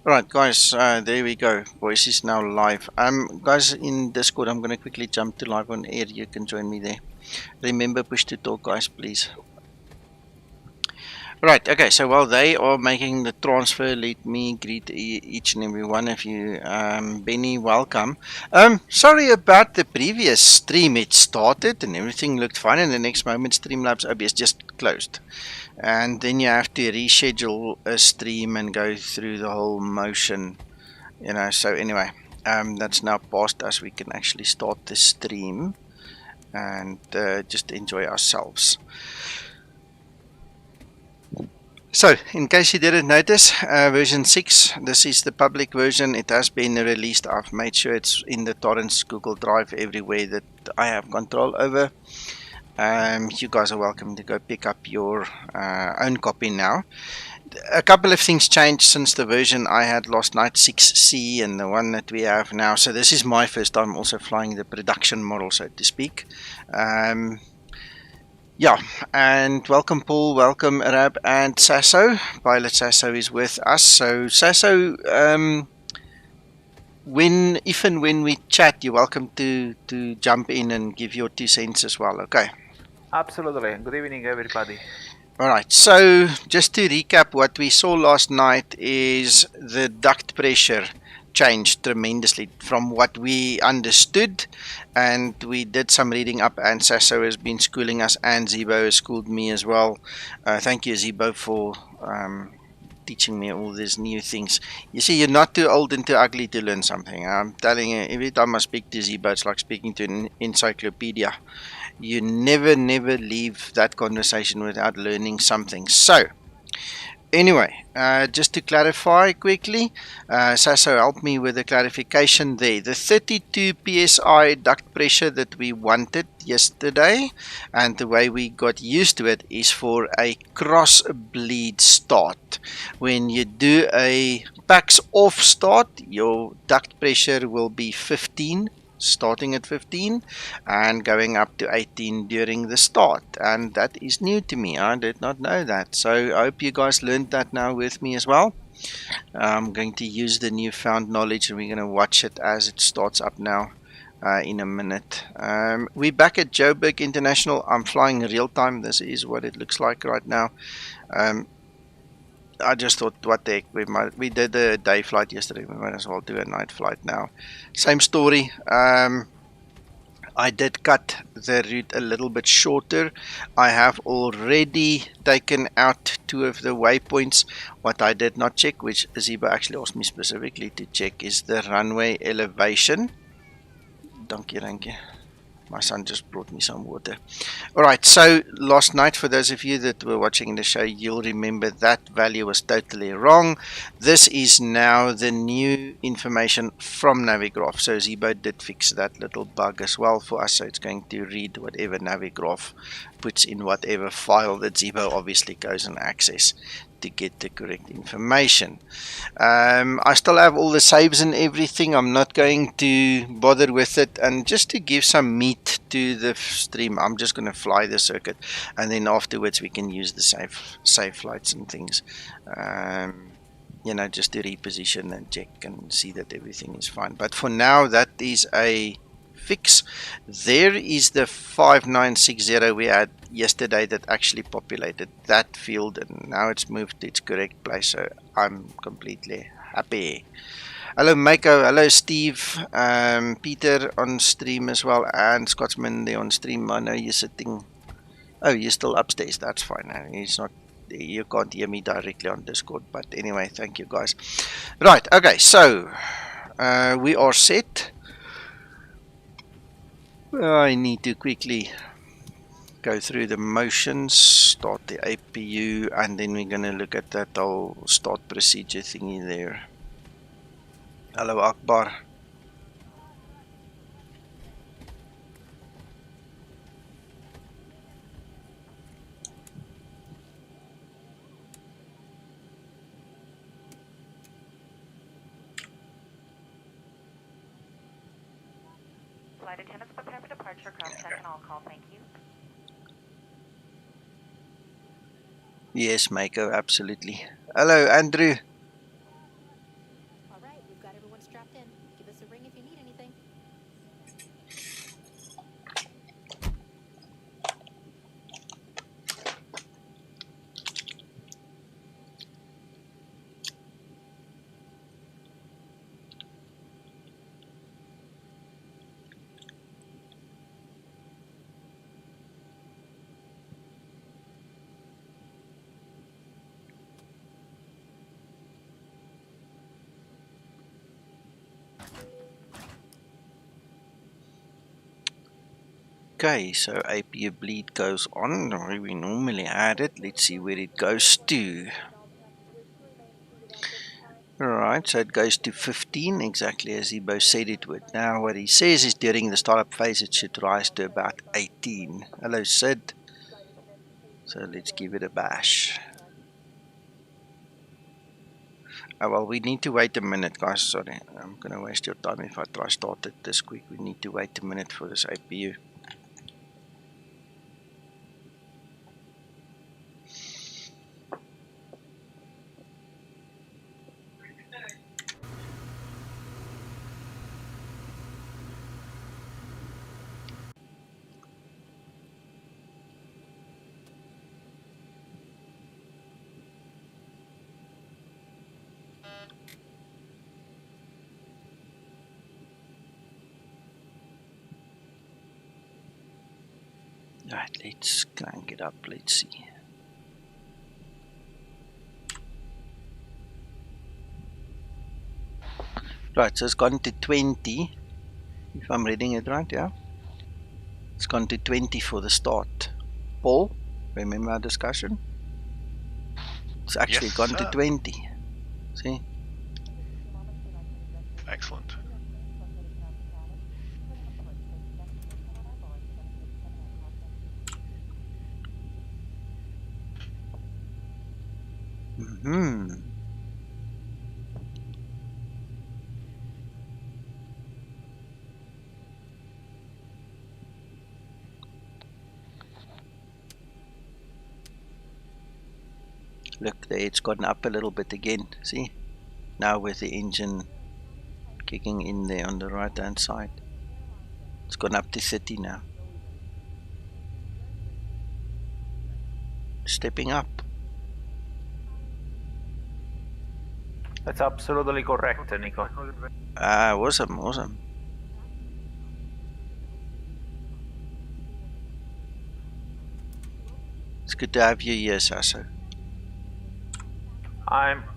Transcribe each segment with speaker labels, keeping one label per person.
Speaker 1: Right, guys, there we go. Voice is now live. Guys, in Discord, I'm going to quickly jump to live on air. You can join me there. Remember, push to talk, guys, please. Right, okay, so while they are making the transfer, let me greet each and every one of you. Benny, welcome. Sorry about the previous stream. It started and everything looked fine, and the next moment Streamlabs OBS just closed. And then you have to reschedule a stream and go through the whole motion, you know. So anyway, that's now past us. We can actually start the stream and just enjoy ourselves. So, in case you didn't notice, version 6, this is the public version. It has been released. I've made sure it's in the torrents, Google Drive, everywhere that I have control over. You guys are welcome to go pick up your own copy now. A couple of things changed since the version I had last night, 6C, and the one that we have now. So this is my first time also flying the production model, so to speak. Yeah, and welcome Paul, welcome Arab and Sasso. Pilot Sasso is with us. So Sasso, if and when we chat, you're welcome to jump in and give your 2 cents as well, okay?
Speaker 2: Absolutely. Good evening, everybody.
Speaker 1: Alright, so just to recap, what we saw last night is the duct pressure changed tremendously from what we understood, and we did some reading up, and Sasso has been schooling us, and Zibo has schooled me as well. Thank you, Zibo, for teaching me all these new things. You see, you're not too old and too ugly to learn something. I'm telling you, every time I speak to Zibo, it's like speaking to an encyclopedia. You never leave that conversation without learning something. So anyway, just to clarify quickly, Sasso helped me with the clarification there. The 32 psi duct pressure that we wanted yesterday, and the way we got used to it, is for a cross bleed start. When you do a packs off start, your duct pressure will be 15, starting at 15 and going up to 18 during the start, and that is new to me. I did not know that, so I hope you guys learned that now with me as well. I'm going to use the newfound knowledge, and we're going to watch it as it starts up now in a minute. We're back at Joburg International. I'm flying real time. This is what it looks like right now. I just thought, what the heck, we did a day flight yesterday, we might as well do a night flight now. Same story. I did cut the route a little bit shorter. I have already taken out 2 of the waypoints. What I did not check, which Ziba actually asked me specifically to check, is the runway elevation. Thank you. My son just brought me some water. Alright, so last night, for those of you that were watching the show, you'll remember that value was totally wrong. This is now the new information from Navigraph. So Zibo did fix that little bug as well for us. So it's going to read whatever Navigraph puts in whatever file that Zibo obviously goes and access to get the correct information. I still have all the saves and everything. I'm not going to bother with it, and just to give some meat to the stream, I'm just going to fly the circuit, and then afterwards we can use the safe flights and things, you know, just to reposition and check and see that everything is fine. But for now, that is a fix. There is the 5960 we had yesterday that actually populated that field, and now it's moved to its correct place, so I'm completely happy. Hello Mako, hello Steve, Peter on stream as well, and Scotsman there on stream. I know you're sitting, oh, you're still upstairs, that's fine. He's not, you can't hear me directly on Discord, but anyway, thank you guys. Right, okay, so we are set. I need to quickly go through the motions, start the APU, and then we're going to look at that whole start procedure thingy there. Hello Akbar.
Speaker 3: Flight attendants prepare for departure, cross check and all call, thank you.
Speaker 1: Yes, Mako, absolutely. Hello, Andrew.
Speaker 4: everyone's strapped in. Give us a ring if you need anything.
Speaker 1: Okay, so APU bleed goes on where we normally add it. Let's see where it goes to. Alright, so it goes to 15, exactly as Zibo said it would. Now what he says is during the startup phase it should rise to about 18. Hello Sid. So let's give it a bash. Oh, well, we need to wait a minute, guys. Sorry, I'm going to waste your time if I try start it this quick. We need to wait a minute for this APU. Right, let's crank it up. Let's see. Right, so it's gone to 20. If I'm reading it right, yeah. It's gone to 20 for the start. Paul, remember our discussion? It's actually
Speaker 5: Yes,
Speaker 1: gone
Speaker 5: sir.
Speaker 1: to 20. See?
Speaker 5: Excellent.
Speaker 1: Look there, it's gone up a little bit again. See? Now with the engine kicking in there on the right hand side. It's gone up to 30 now. Stepping up.
Speaker 2: That's absolutely correct, Nico.
Speaker 1: Awesome, awesome. It's good to have you here, Sasso.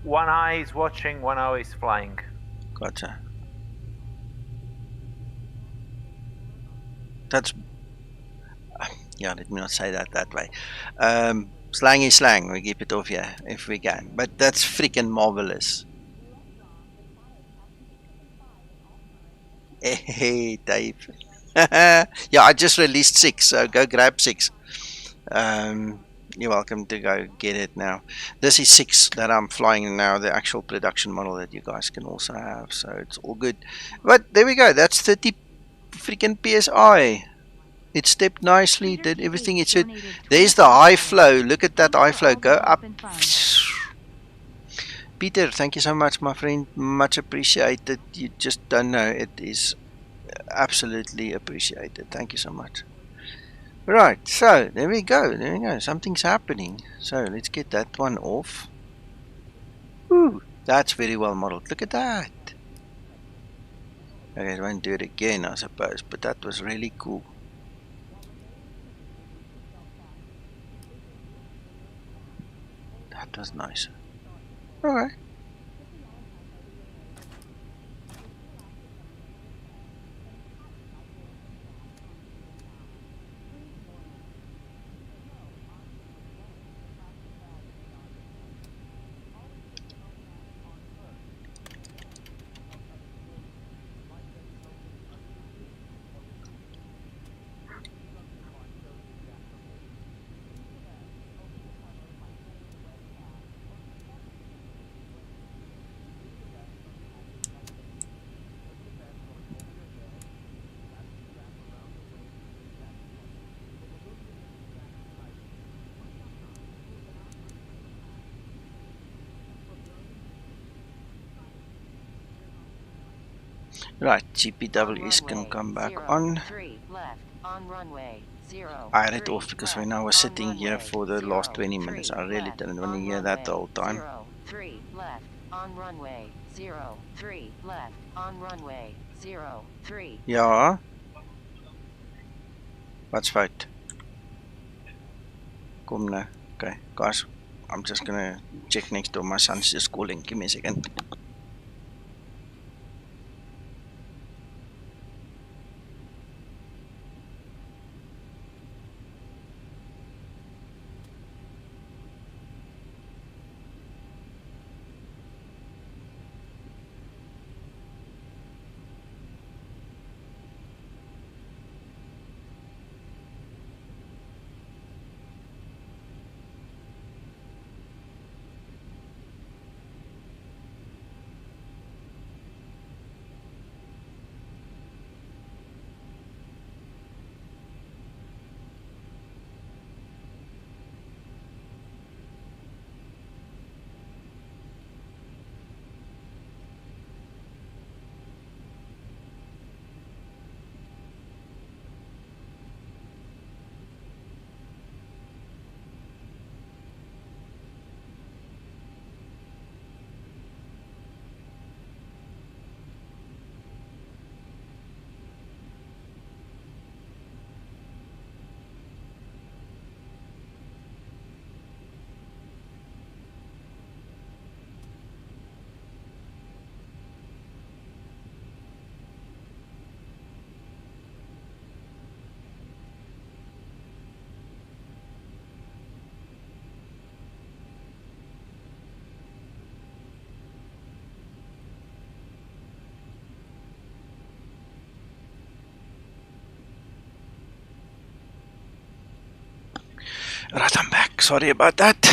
Speaker 2: One eye is watching, one eye is flying.
Speaker 1: Gotcha. That's... yeah, let me not say that way. Slang is slang. We keep it off here if we can. But that's freaking marvelous. Hey, Dave. Yeah, I just released 6, so go grab 6. You're welcome to go get it now. This is 6 that I'm flying now, the actual production model that you guys can also have, so it's all good. But there we go, that's 30 freaking PSI. It stepped nicely, did everything it should. There's the high flow, look at that high flow, go up. Peter, thank you so much, my friend, much appreciated. You just don't know, it is absolutely appreciated. Thank you so much. Right, so there we go, something's happening. So let's get that one off. Ooh, that's very well modeled. Look at that. Okay, I won't do it again, I suppose, but that was really cool. That was nice. Okay. Right, GPWs can come back on. I had it off because when I was sitting here for the last 20 minutes, I really didn't want to hear that the whole time.
Speaker 4: 03 left on runway 03 left on runway 03.
Speaker 1: Ja. Wat's fout? Kom nou. Okay, guys, I'm just gonna check next door. My son's just calling. Give me a second. Right, I'm back. Sorry about that.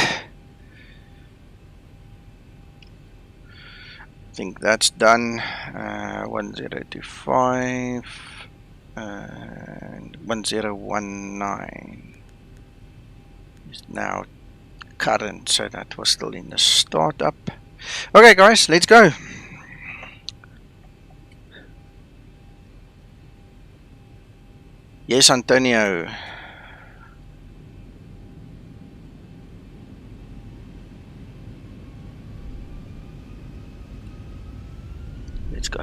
Speaker 1: I think that's done. 1025 and 1019 is now current, so that was still in the startup. Okay, guys, let's go. Yes, Antonio. Let's go.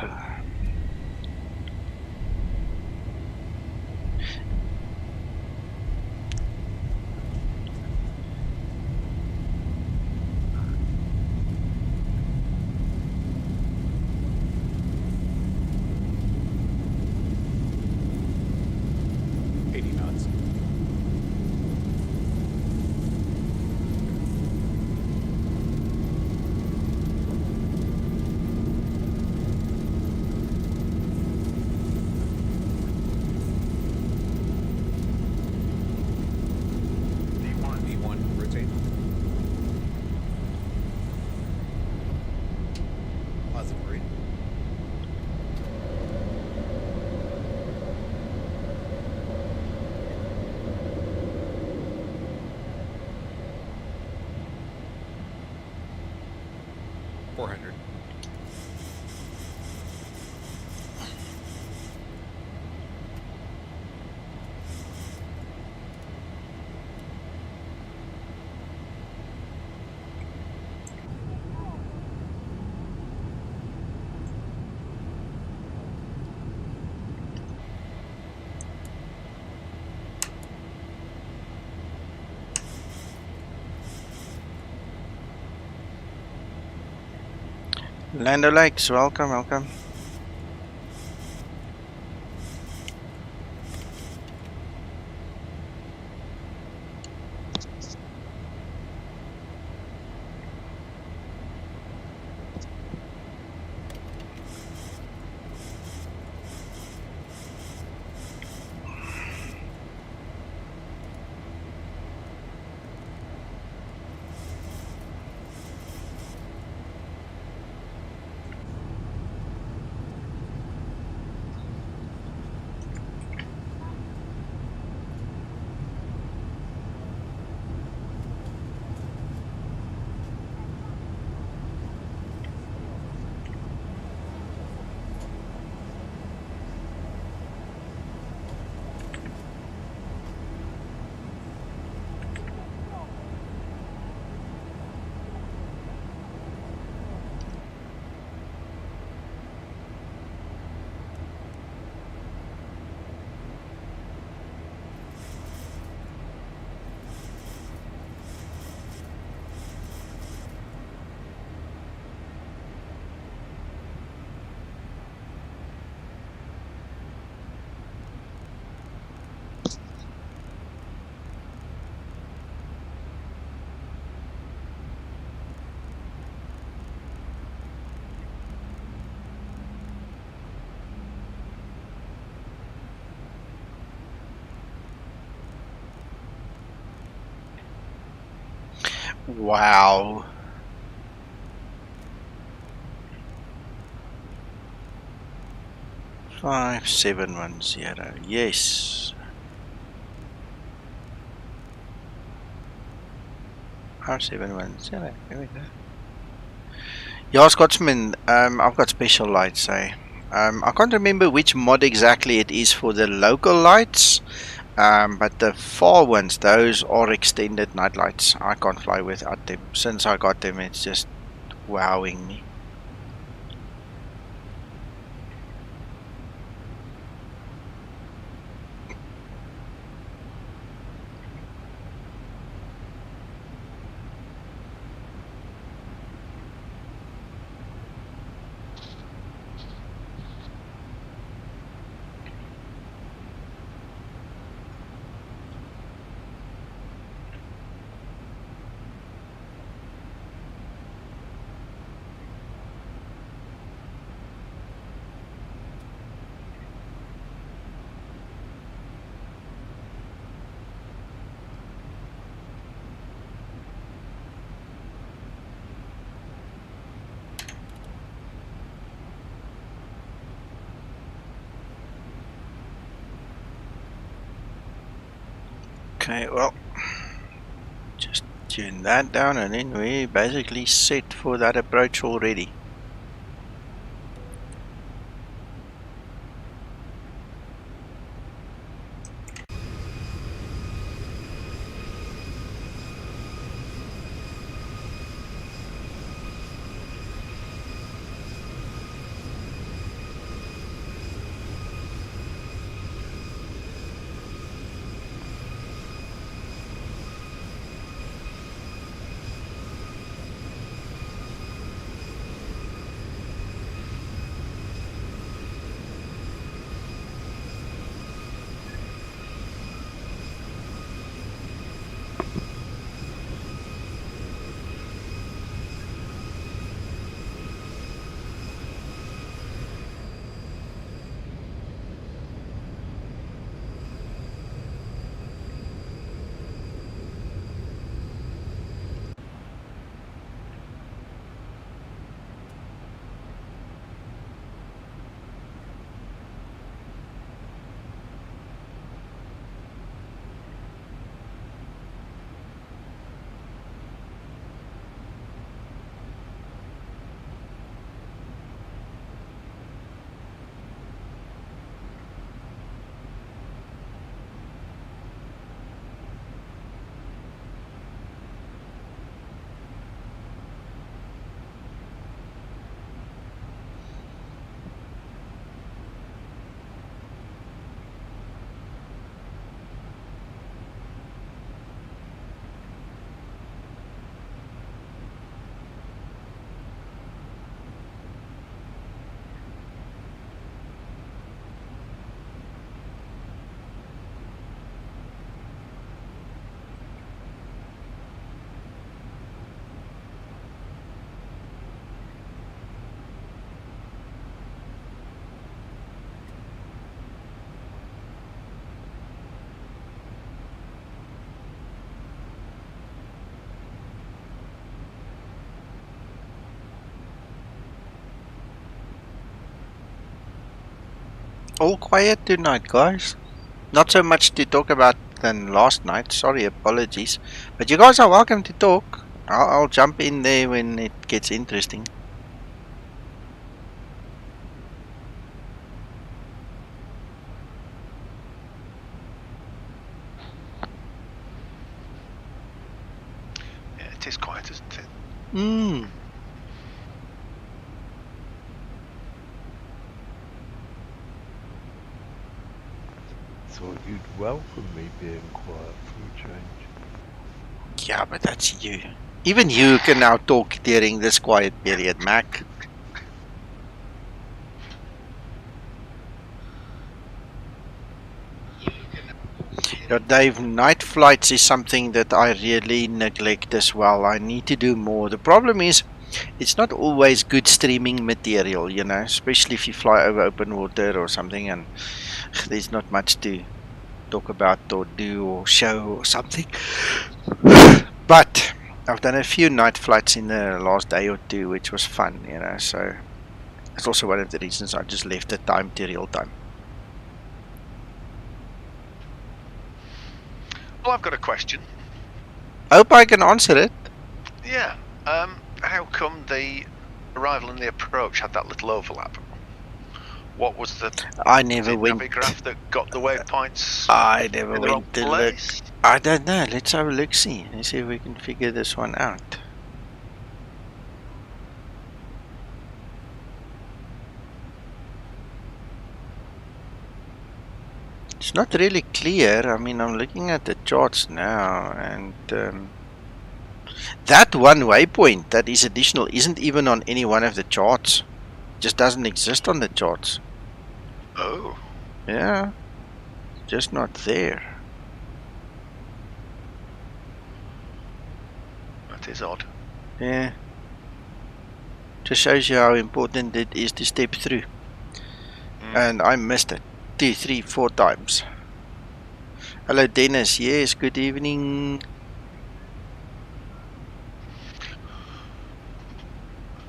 Speaker 1: Lando Lakes, welcome, welcome. Wow. Five 710. Yes. 5710. There we go. Yeah, Scotsman. I've got special lights. I can't remember which mod exactly it is for the local lights. But the FAOR ones, those are extended night lights. I can't fly without them. Since I got them, it's just wowing me. Okay, well, just tune that down and then we're basically set for that approach already. All quiet tonight, guys. Not so much to talk about than last night. Sorry, apologies. But you guys are welcome to talk. I'll jump in there when it gets interesting.
Speaker 5: Yeah, it is quiet, isn't it?
Speaker 1: Hmm.
Speaker 6: Thought you'd welcome me being quiet for a change.
Speaker 1: Yeah, but that's you. Even you can now talk during this quiet period, Mac. Yeah, Dave, night flights is something that I really neglect as well. I need to do more. The problem is, it's not always good streaming material, you know, especially if you fly over open water or something and there's not much to talk about or do or show or something. But I've done a few night flights in the last day or two, which was fun, you know, so that's also one of the reasons I just left the time to real time.
Speaker 5: Well, I've got a question.
Speaker 1: I hope I can answer it.
Speaker 5: Yeah. How come the arrival and the approach had that little overlap? What was the
Speaker 1: I never went.
Speaker 5: Navigraph that got the waypoints
Speaker 1: I never
Speaker 5: in the wrong
Speaker 1: went to look.
Speaker 5: place?
Speaker 1: I don't know. Let's have a look. See. Let's see if we can figure this one out. It's not really clear. I mean, I'm looking at the charts now, and that one waypoint that is additional isn't even on any one of the charts. It just doesn't exist on the charts.
Speaker 5: Oh.
Speaker 1: Yeah, just not there.
Speaker 5: That is odd.
Speaker 1: Yeah. Just shows you how important it is to step through. And I missed it 2, 3, 4 times. Hello Dennis, yes, good evening.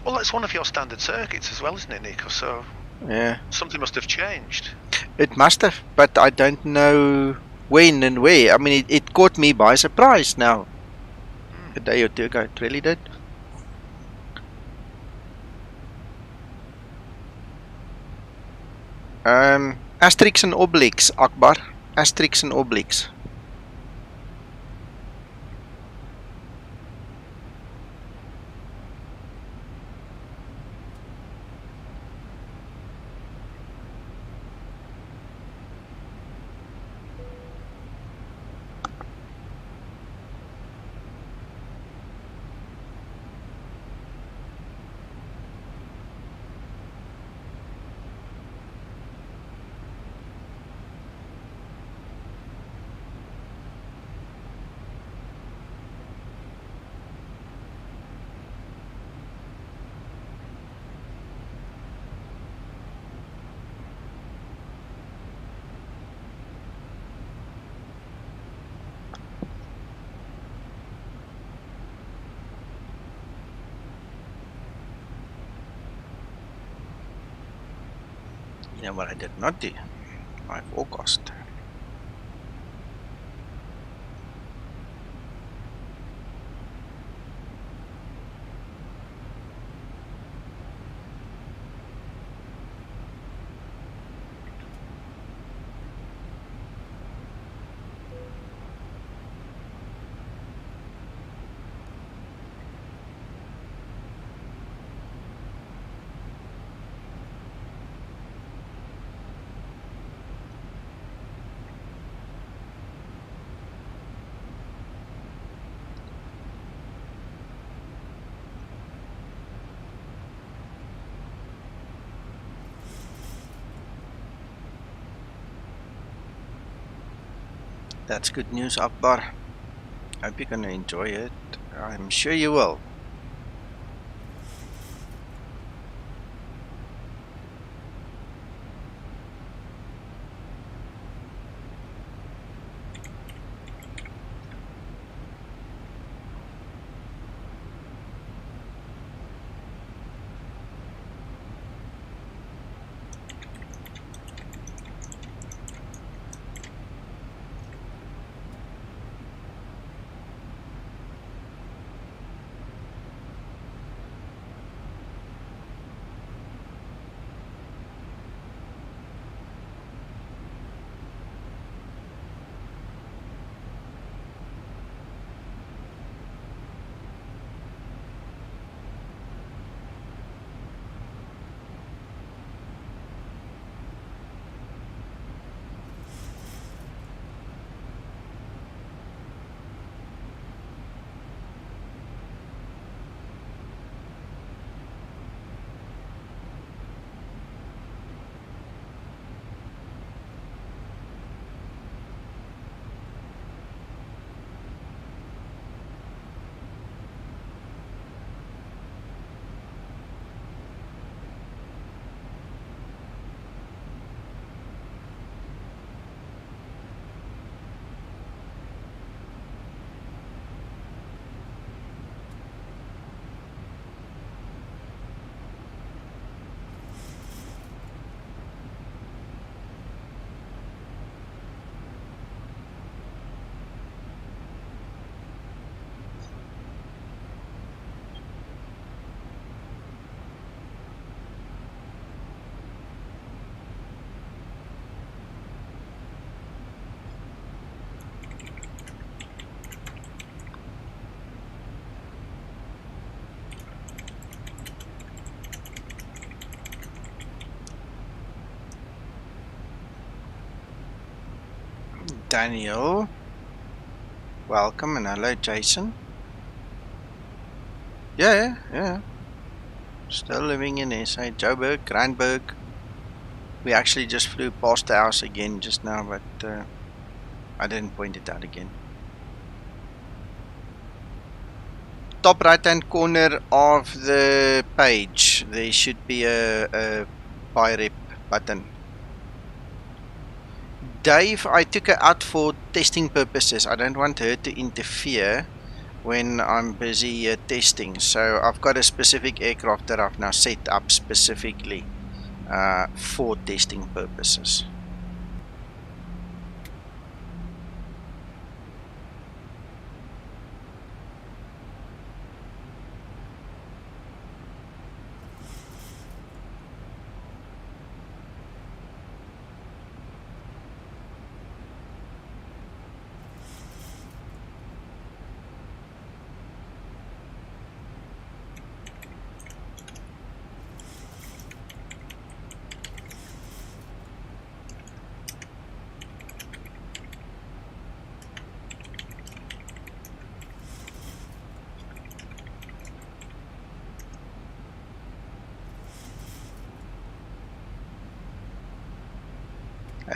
Speaker 5: Well, that's one of your standard circuits as well, isn't it, Nico? So
Speaker 1: Yeah,
Speaker 5: something must have changed.
Speaker 1: it must have, but I don't know when and where. I mean, it caught me by surprise now. A day or two ago, it really did. Asterix and Obelix, Akbar. Asterix and Obelix. You know what I did not do? My forecast. That's good news, Akbar. I hope you're gonna enjoy it. I'm sure you will. Daniel. Welcome and hello, Jason. Yeah. Still living in SA, Joburg, Randburg. We actually just flew past the house again just now, but I didn't point it out again. Top right hand corner of the page, there should be a buy rep button. Dave, I took her out for testing purposes. I don't want her to interfere when I'm busy testing. So I've got a specific aircraft that I've now set up specifically for testing purposes.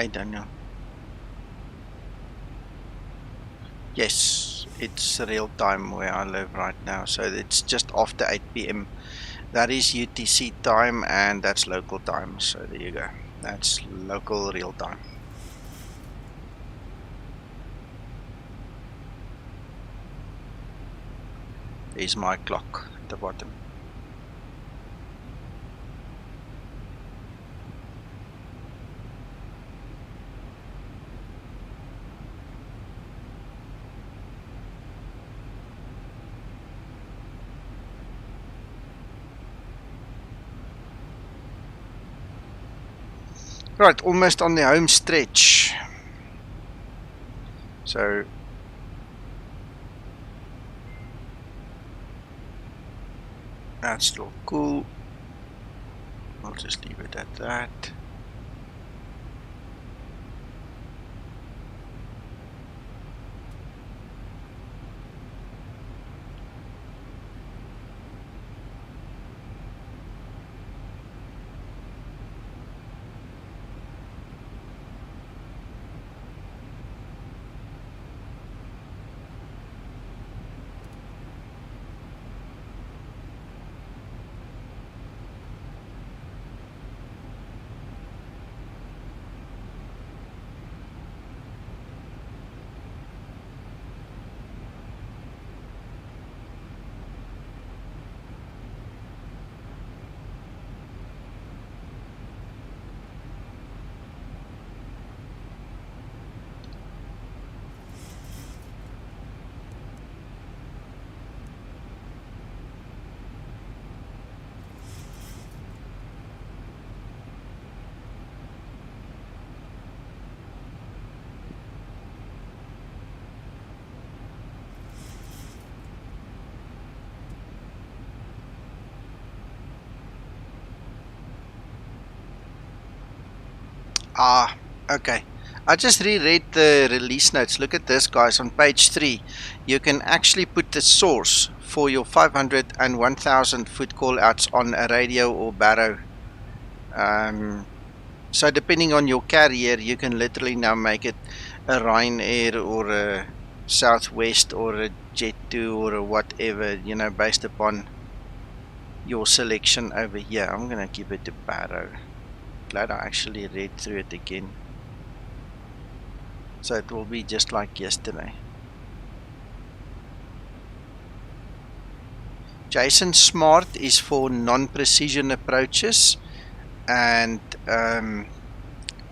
Speaker 1: I don't know. Yes, it's real time where I live right now, so it's just after 8 PM. That is UTC time and that's local time, so there you go. That's local real time. There's my clock at the bottom. Right, almost on the home stretch. So that's still cool. I'll just leave it at that. Okay. I just reread the release notes. Look at this, guys. On page 3, you can actually put the source for your 500 and 1000 foot call outs on a radio or Baro. So depending on your carrier, you can literally now make it a Ryanair or a Southwest or a Jet2 or a whatever, you know, based upon your selection over here. I'm going to keep it to Baro. Glad I actually read through it again. So it will be just like yesterday. Jason, SMART is for non-precision approaches, and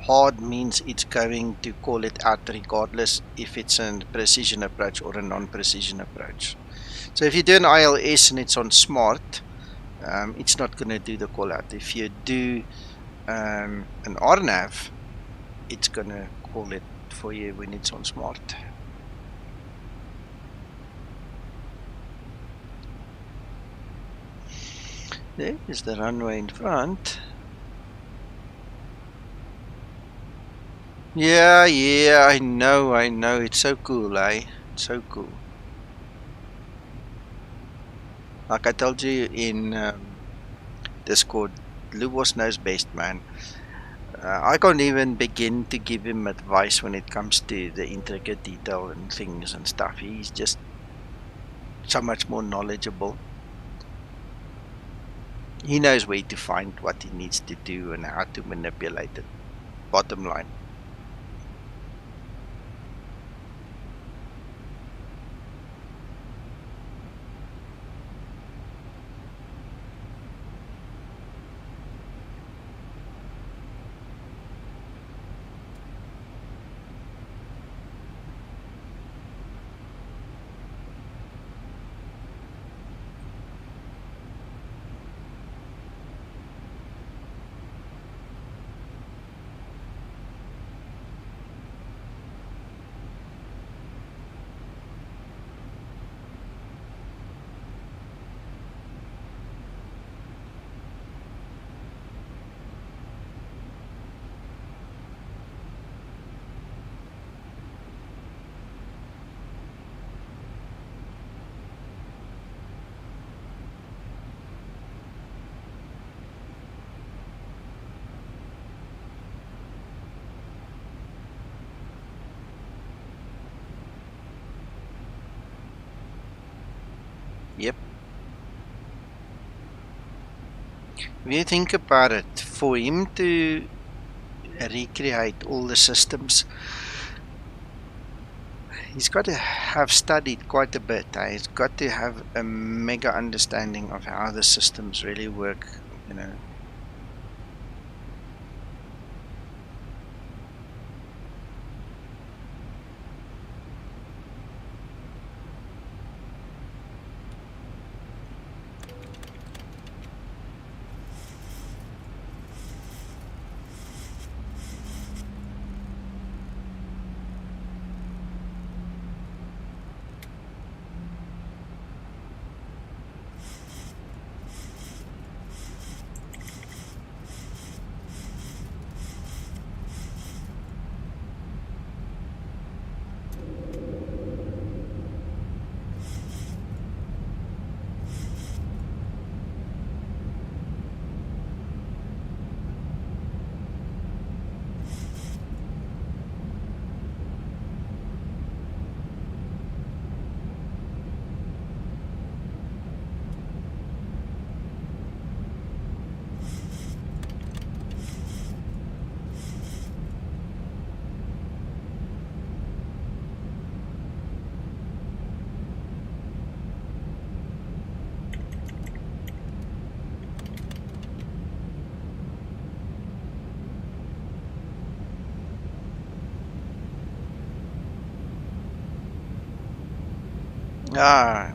Speaker 1: hard means it's going to call it out regardless if it's a precision approach or a non-precision approach. So if you do an ILS and it's on SMART, it's not going to do the call out. If you do an RNAV, it's going to call it for you when it's on SMART. There is the runway in front. Yeah, I know. It's so cool, eh? It's so cool. Like I told you in Discord, Lubos knows best, man. I can't even begin to give him advice when it comes to the intricate detail and things and stuff. He's just so much more knowledgeable. He knows where to find what he needs to do and how to manipulate it. Bottom line. Yep. If you think about it, for him to recreate all the systems, he's got to have studied quite a bit. He's got to have a mega understanding of how the systems really work, you know.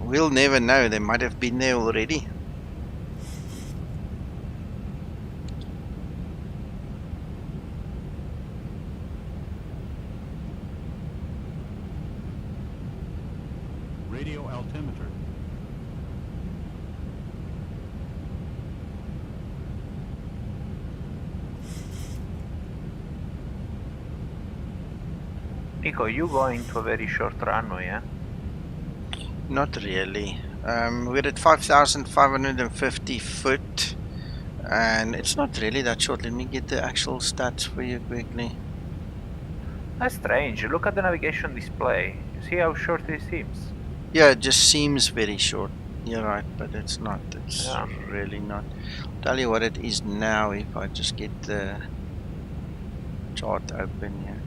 Speaker 1: We'll never know. They might have been there already.
Speaker 7: Radio altimeter.
Speaker 2: Nico, you going to a very short runway, yeah?
Speaker 1: Not really. We're at 5,550 foot, and it's not really that short. Let me get the actual stats for you quickly.
Speaker 2: That's strange. Look at the navigation display. You see how short it seems?
Speaker 1: Yeah, it just seems very short. You're right, but it's not. It's
Speaker 2: Yeah.
Speaker 1: really not. I'll tell you what it is now if I just get the chart open here.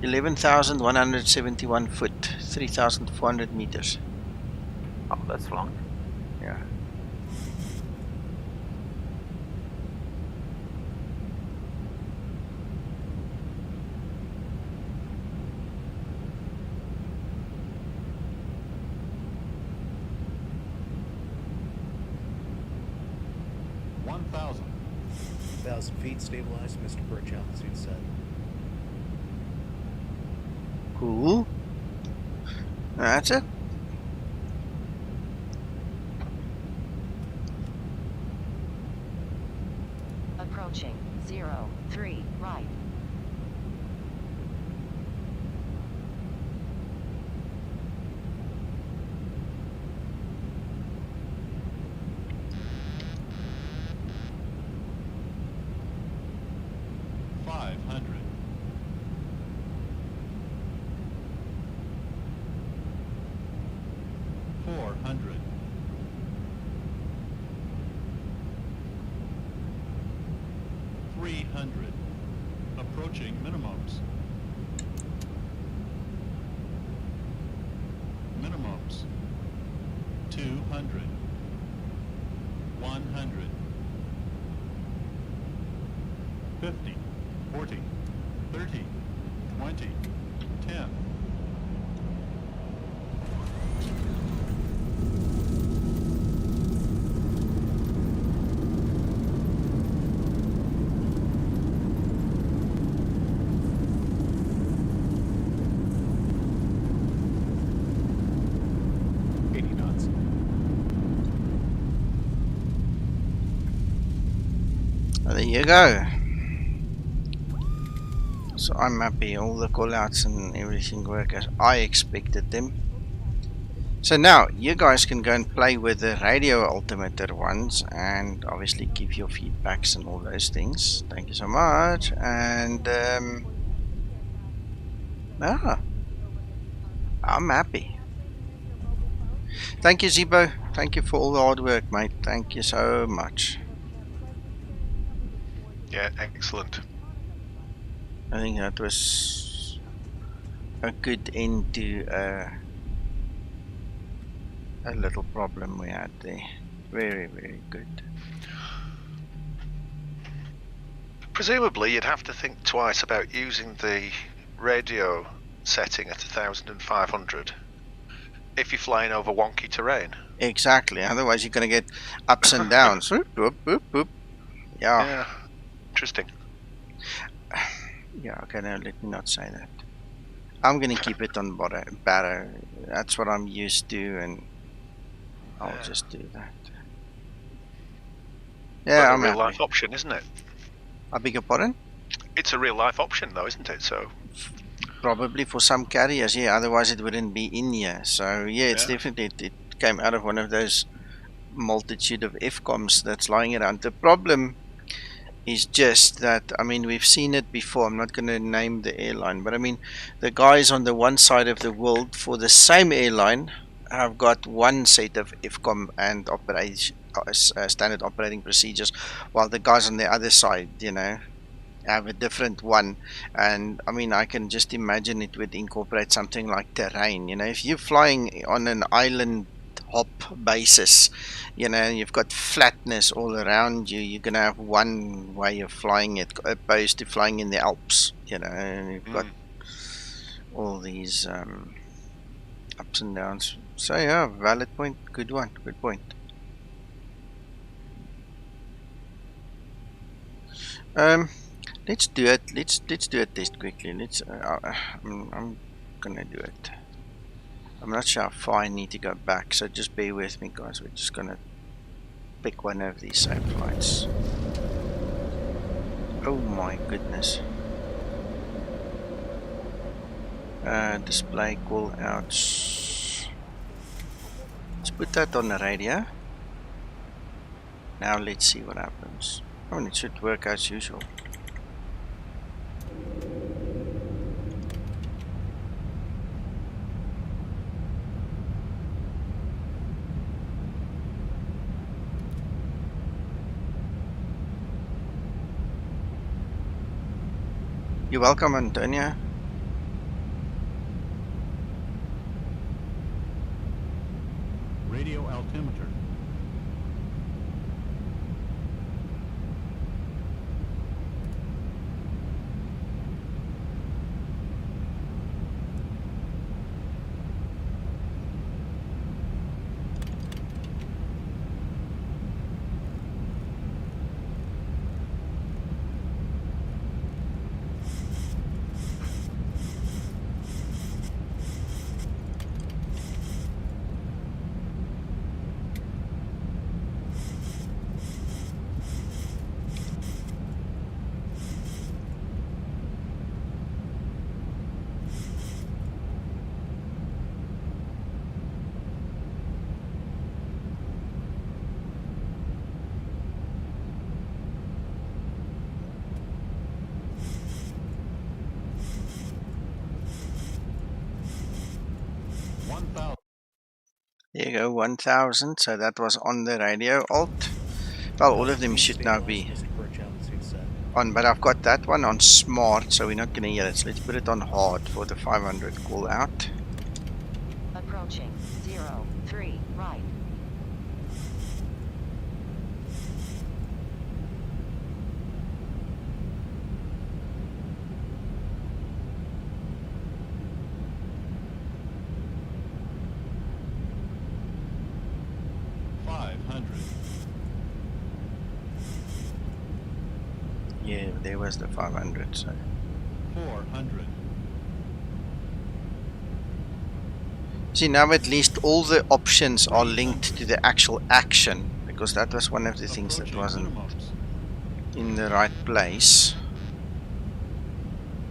Speaker 1: $11,171 foot, 3,400 meters.
Speaker 2: Oh, that's long.
Speaker 1: Yeah.
Speaker 8: Thousand feet stabilized, Mr. Birch, altitude set.
Speaker 1: Cool. That's it.
Speaker 4: approaching 03 right.
Speaker 7: Approaching minimums. Minimums. 200. 100. 50. 40. 30. 20. 10.
Speaker 1: There you go. So I'm happy all the callouts and everything work as I expected them. So now you guys can go and play with the radio altimeter ones and obviously give your feedbacks and all those things. Thank you so much. And I'm happy. Thank you, Zibo. Thank you for all the hard work, mate. Thank you so much.
Speaker 5: Yeah, excellent.
Speaker 1: I think that was a good end to a little problem we had there. Very, very good.
Speaker 5: Presumably, you'd have to think twice about using the radio setting at 1,500 if you're flying over wonky terrain.
Speaker 1: Exactly. Otherwise, you're going to get ups and downs. Whoop, whoop, whoop, whoop.
Speaker 5: Yeah. Interesting.
Speaker 1: Yeah, okay, no, let me not say that. I'm going to keep it on Baro. That's what I'm used to, and I'll just do that. Yeah, I'm
Speaker 5: a real
Speaker 1: happy.
Speaker 5: life option, isn't it?
Speaker 1: I beg your pardon?
Speaker 5: It's a real life option, though, isn't it? So
Speaker 1: probably for some carriers, yeah. Otherwise, it wouldn't be in here. So yeah, it's definitely it came out of one of those multitude of FCOMs that's lying around. The problem is just that, I mean, we've seen it before. I'm not going to name the airline, but I mean, the guys on the one side of the world for the same airline have got one set of FCOM and operation standard operating procedures, while the guys on the other side, you know, have a different one. And I mean, I can just imagine it would incorporate something like terrain. You know, if you're flying on an island hop basis, you know, you've got flatness all around you, you're gonna have one way of flying it opposed to flying in the Alps, you know, and you've got all these ups and downs. So yeah, valid point, good one, good point. Let's do it. Let's do a test quickly. I'm gonna do it. I'm not sure how far I need to go back, so just bear with me, guys. We're just gonna pick one of these same flights. Oh my goodness. Display call outs. Let's put that on the radio. Now let's see what happens. Oh, it should work as usual. You're welcome, Antonia.
Speaker 7: Radio altimeter.
Speaker 1: There you go, 1000. So that was on the radio. Alt. Well, all of them should now be
Speaker 8: Mr. Burchell, suit set.
Speaker 1: on, but I've got that one on smart, so we're not going to hear it. So let's put it on hard for the 500 call out.
Speaker 4: Approaching 03 right.
Speaker 1: Yeah, there was the 500. So
Speaker 7: 400.
Speaker 1: see, now at least all the options are linked to the actual action, because that was one of the things that wasn't in the right place.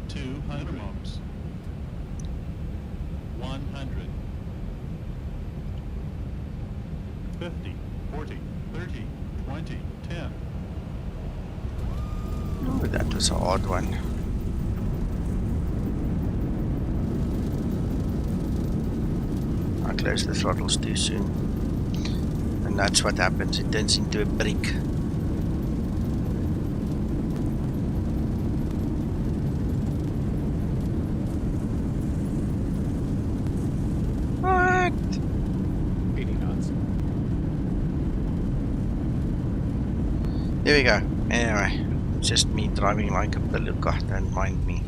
Speaker 7: 200. 100. 50, 40, 30, 20, 10.
Speaker 1: Oh, that was a hard one. I closed the throttles too soon. And that's what happens, it turns into a brick. What?
Speaker 8: 80 knots.
Speaker 1: There we go. Anyway, just me driving like a beluga, don't mind me.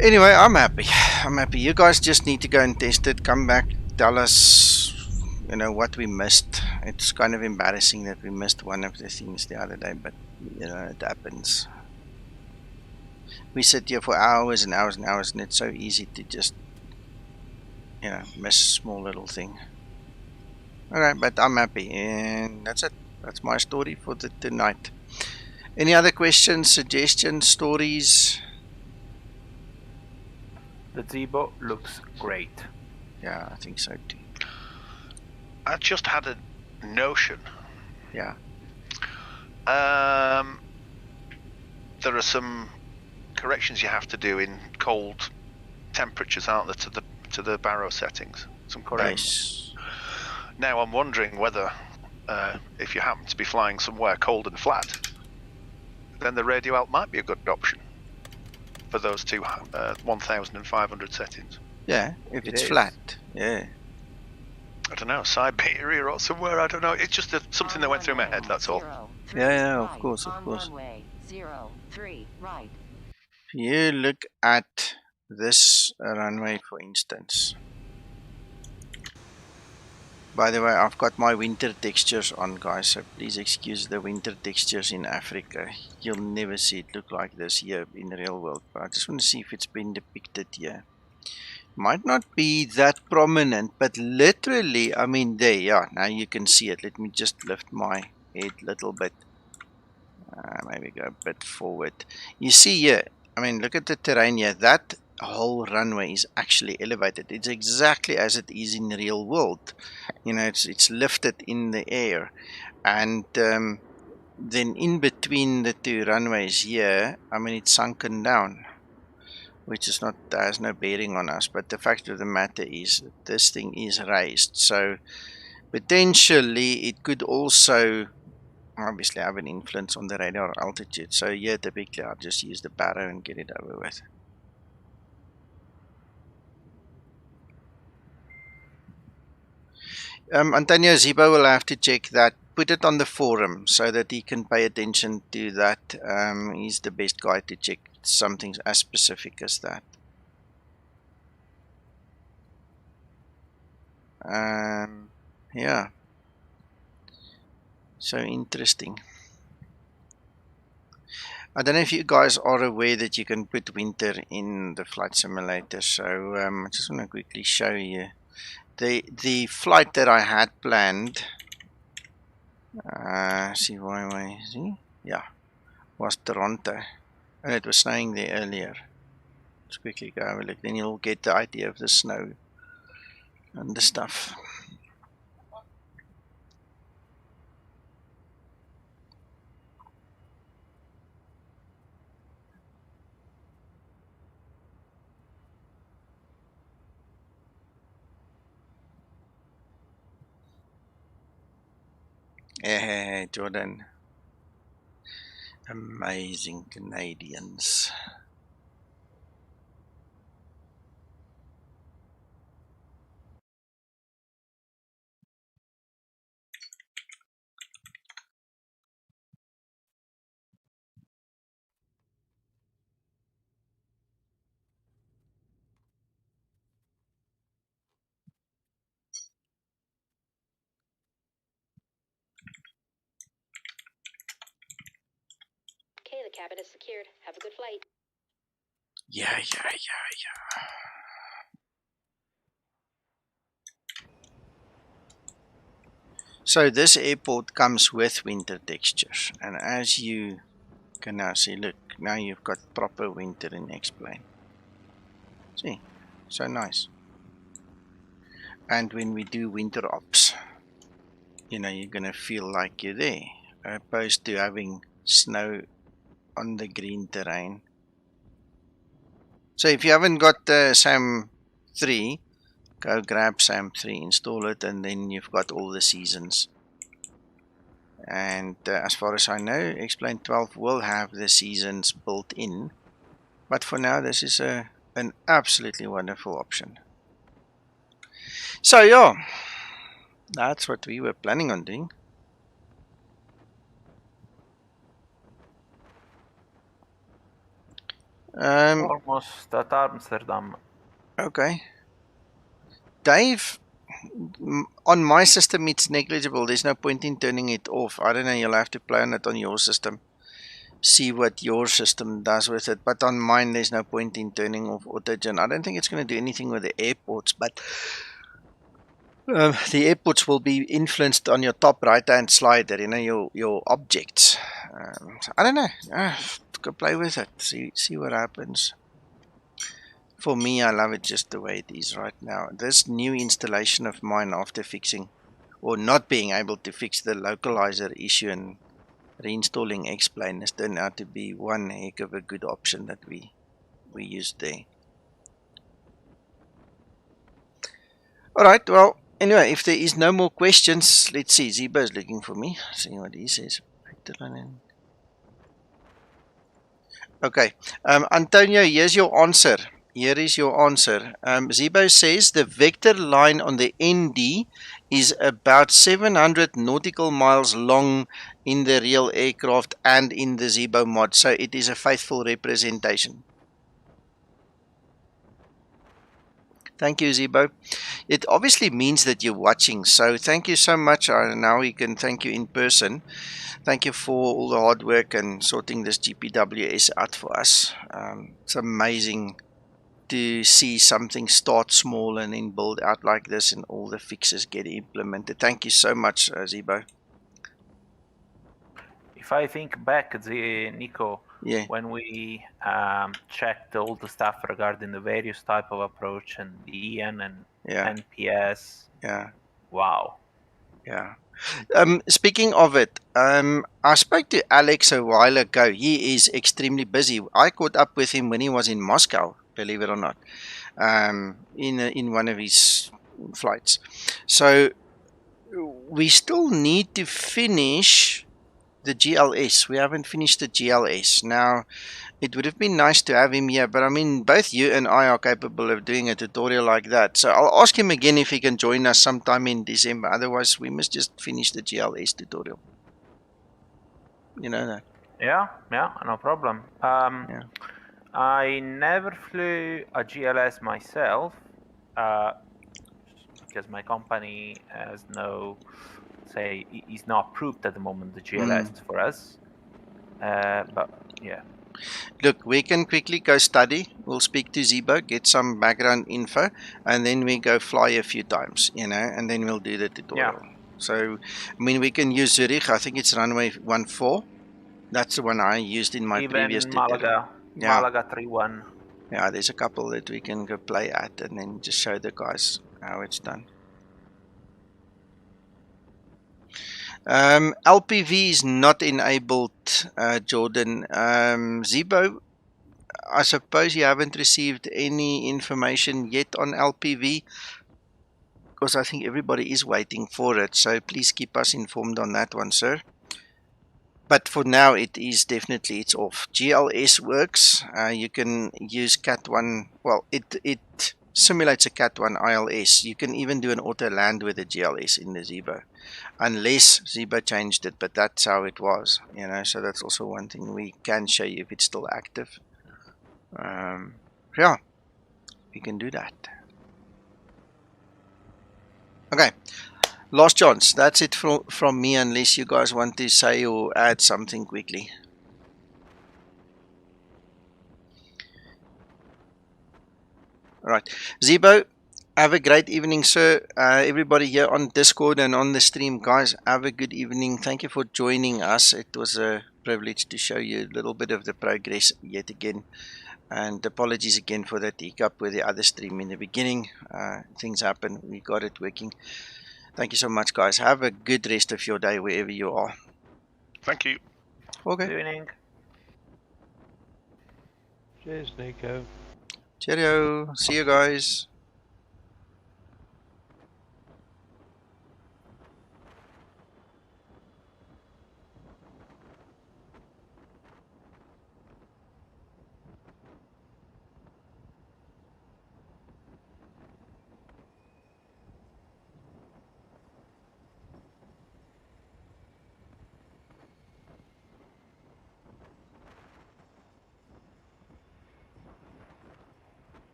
Speaker 1: Anyway, I'm happy. I'm happy. You guys just need to go and test it. Come back, tell us, you know, what we missed. It's kind of embarrassing that we missed one of the things the other day, but you know, it happens. We sit here for hours and hours and hours, and it's so easy to just, you know, miss a small little thing. Alright, but I'm happy, and that's it. That's my story for tonight. Any other questions, suggestions, stories?
Speaker 2: The Zibo looks great.
Speaker 1: Yeah, I think so too.
Speaker 5: I just had a notion.
Speaker 1: Yeah.
Speaker 5: There are some corrections you have to do in cold temperatures, aren't there, to the Baro settings? Some corrections.
Speaker 1: Nice.
Speaker 5: Now I'm wondering whether, if you happen to be flying somewhere cold and flat, then the radio out might be a good option for those two 1,500 settings.
Speaker 1: Yeah, if
Speaker 2: It
Speaker 1: it's
Speaker 2: is.
Speaker 1: flat. Yeah.
Speaker 5: I don't know, Siberia or somewhere, I don't know. It's just something that went through my head, that's all.
Speaker 1: Yeah, of course, of course.
Speaker 4: Runway 03 right.
Speaker 1: If you look at this runway, for instance. By the way, I've got my winter textures on, guys, so please excuse the winter textures in Africa. You'll never see it look like this here in the real world, but I just want to see if it's been depicted here. Might not be that prominent, but literally, I mean, there, yeah, now you can see it. Let me just lift my head a little bit. Maybe go a bit forward. You see here, I mean, look at the terrain here. That whole runway is actually elevated. It's exactly as it is in the real world. You know, it's lifted in the air. And then in between the two runways here, I mean, it's sunken down, which is not, has no bearing on us. But the fact of the matter is that this thing is raised. So potentially it could also obviously have an influence on the radar altitude. So yeah, typically I'll just use the Baro and get it over with. Antonio Zibo will have to check that. Put it on the forum so that he can pay attention to that. He's the best guy to check something as specific as that. Yeah. So interesting. I don't know if you guys are aware that you can put winter in the flight simulator. So I just want to quickly show you the flight that I had planned. See why? See, yeah, was Toronto, and it was snowing there earlier. Let's quickly go have a look. Then you'll get the idea of the snow and the stuff. Hey, Jordan. Amazing Canadians.
Speaker 9: Okay, the cabin is secured. Have a good flight.
Speaker 1: Yeah. So this airport comes with winter textures, and as you can now see, look, now you've got proper winter in X-plane. See, so nice. And when we do winter ops, you know, you're gonna feel like you're there, opposed to having snow on the green terrain. So if you haven't got SAM 3, go grab SAM 3, install it, and then you've got all the seasons. And as far as I know, X-Plane 12 will have the seasons built in, but for now this is an absolutely wonderful option. So yeah, that's what we were planning on doing.
Speaker 2: Almost at Amsterdam.
Speaker 1: Okay, Dave, on my system it's negligible. There's no point in turning it off. I don't know, you'll have to play on it on your system, see what your system does with it, but on mine there's no point in turning off autogen. I don't think it's going to do anything with the airports, but the airports will be influenced on your top right hand slider, you know, your objects. So I don't know, go play with it, see what happens. For me, I love it just the way it is right now. This new installation of mine, after fixing or not being able to fix the localizer issue and reinstalling X-Plane, has turned out to be one heck of a good option that we used there. Alright, well, anyway, if there is no more questions, let's see. Zibo is looking for me. See what he says. Okay, Antonio, here's your answer. Here is your answer. Zibo says the vector line on the ND is about 700 nautical miles long in the real aircraft and in the Zibo mod, so it is a faithful representation. Thank you, Zibo. It obviously means that you're watching, so thank you so much. Now we can thank you in person. Thank you for all the hard work and sorting this GPWS out for us. It's amazing to see something start small and then build out like this and all the fixes get implemented. Thank you so much, Zibo.
Speaker 2: If I think back, Nico,
Speaker 1: Yeah.
Speaker 2: when we checked all the stuff regarding the various type of approach and the EN and NPS.
Speaker 1: Yeah.
Speaker 2: Wow.
Speaker 1: Yeah. Speaking of it, I spoke to Alex a while ago. He is extremely busy. I caught up with him when he was in Moscow, believe it or not, in one of his flights. So we still need to finish the GLS. We haven't finished the GLS. Now, it would have been nice to have him here, but I mean, both you and I are capable of doing a tutorial like that. So I'll ask him again if he can join us sometime in December. Otherwise, we must just finish the GLS tutorial. You know that?
Speaker 2: Yeah, no problem.
Speaker 1: Yeah.
Speaker 2: I never flew a GLS myself because my company has no, say, is not approved at the moment, the GLS for us. But yeah.
Speaker 1: Look, we can quickly go study. We'll speak to Zibo, get some background info, and then we go fly a few times, you know, and then we'll do the tutorial.
Speaker 2: Yeah.
Speaker 1: So, I mean, we can use Zurich. I think it's runway 14. That's the one I used in my previous tutorial.
Speaker 2: Malaga 31.
Speaker 1: Yeah, there's a couple that we can go play at and then just show the guys how it's done. LPV is not enabled, Jordan. Zibo, I suppose you haven't received any information yet on LPV. because I think everybody is waiting for it. So please keep us informed on that one, sir. But for now, it is definitely, it's off. GLS works. You can use Cat 1. Well, it simulates a Cat 1 ILS. You can even do an auto land with a GLS in the Zibo, unless Zibo changed it. But that's how it was, you know. So that's also one thing we can show you if it's still active. Yeah, we can do that. Okay. Last chance. That's it from me, unless you guys want to say or add something quickly. Right. Zibo, have a great evening, sir. Everybody here on Discord and on the stream, guys, have a good evening. Thank you for joining us. It was a privilege to show you a little bit of the progress yet again. And apologies again for that hiccup with the other stream in the beginning. Things happen. We got it working. Thank you so much, guys. Have a good rest of your day wherever you are.
Speaker 5: Thank you.
Speaker 1: Okay.
Speaker 2: Good evening.
Speaker 6: Cheers, Nico.
Speaker 1: Cheerio. See you guys.